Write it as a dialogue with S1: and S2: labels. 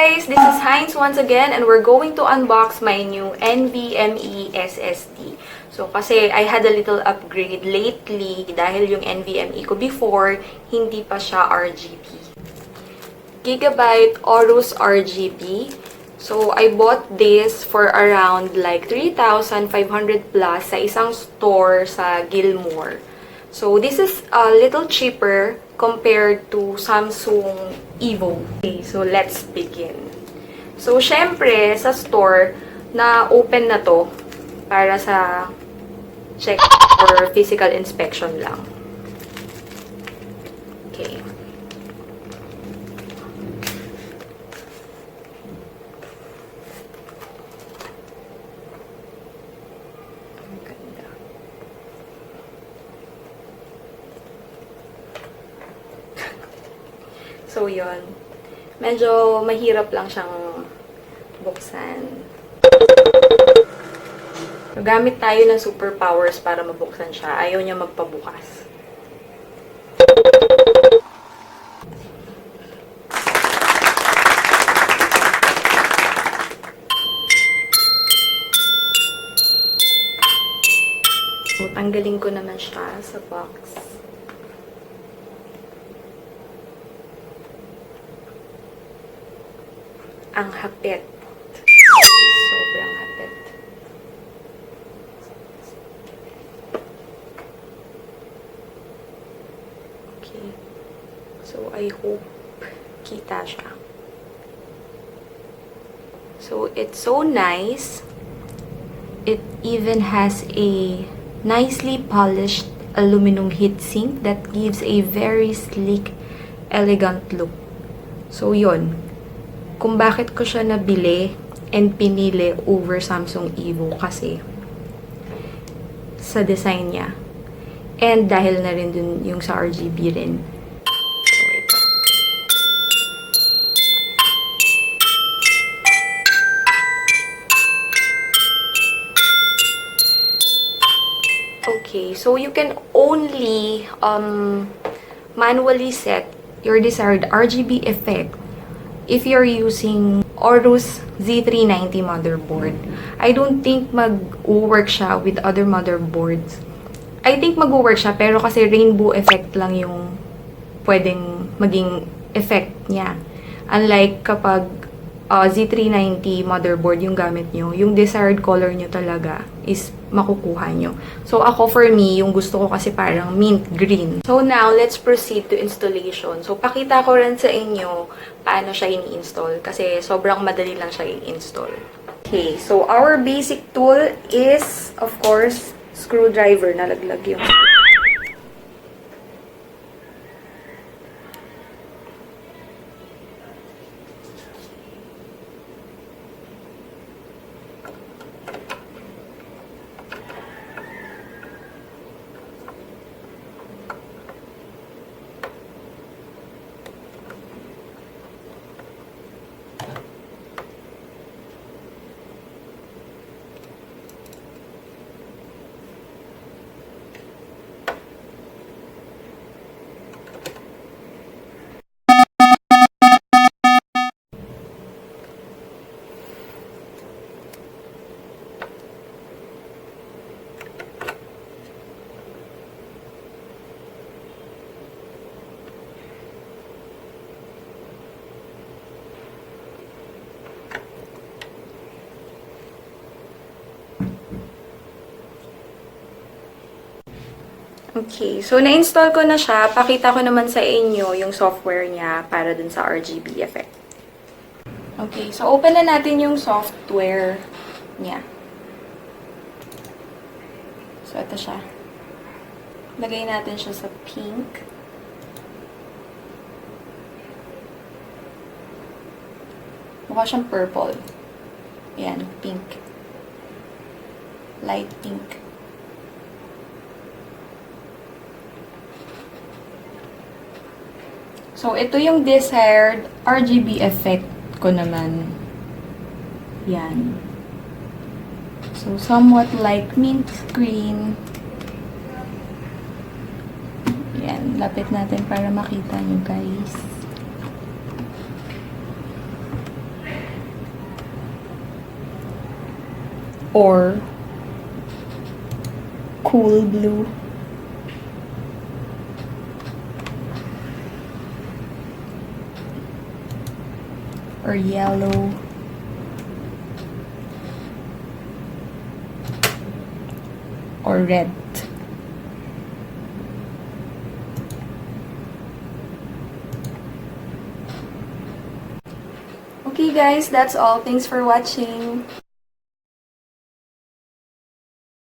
S1: guys! This is Heinz once again and we're going to unbox my new NVMe SSD. So, kasi I had a little upgrade lately dahil yung NVMe ko before, hindi pa siya RGB. Gigabyte Aorus RGB. So, I bought this for around like 3,500 plus sa isang store sa Gilmore. So, this is a little cheaper compared to Samsung Evo. Okay, so let's begin. So, syempre, sa store, na-open na to para sa check or physical inspection lang. Okay. So, yun. Medyo mahirap lang siyang buksan. So, gamit tayo ng superpowers para mabuksan siya. Ayaw niya magpabukas. So, tanggalin ko naman siya sa box. Ang hapit. Sobrang hapit. Okay. So, I hope kita siya. So, it's so nice. It even has a nicely polished aluminum heatsink that gives a very sleek, elegant look. So, yun. Kung bakit ko siya nabili and pinili over Samsung Evo kasi sa design niya. And dahil na rin dun yung sa RGB rin. So, ito. Okay, so you can only manually set your desired RGB effect if you're using Aorus Z390 motherboard. I don't think mag-work siya with other motherboards. I think mag-work siya, pero kasi rainbow effect lang yung pwedeng maging effect niya. Unlike kapag Z390 motherboard yung gamit nyo, yung desired color nyo talaga is makukuha nyo. So, ako for me, yung gusto ko kasi parang mint green. So, now, let's proceed to installation. So, pakita ko rin sa inyo paano siya ini-install kasi sobrang madali lang siya i-install. Okay, so our basic tool is, of course, screwdriver. Nalaglag yung Okay, so na-install ko na siya. Pakita ko naman sa inyo yung software niya para dun sa RGB effect. Okay, so open na natin yung software niya. So, ito siya. Lagay natin siya sa pink. Mukha siyang purple. Ayan, pink. Light pink. So, ito yung desired RGB effect ko naman. Yan. So, somewhat like mint green. Yan. Lapit natin para makita nyo, guys. or cool blue. Or yellow. Or red. Okay guys, that's all. Thanks for watching.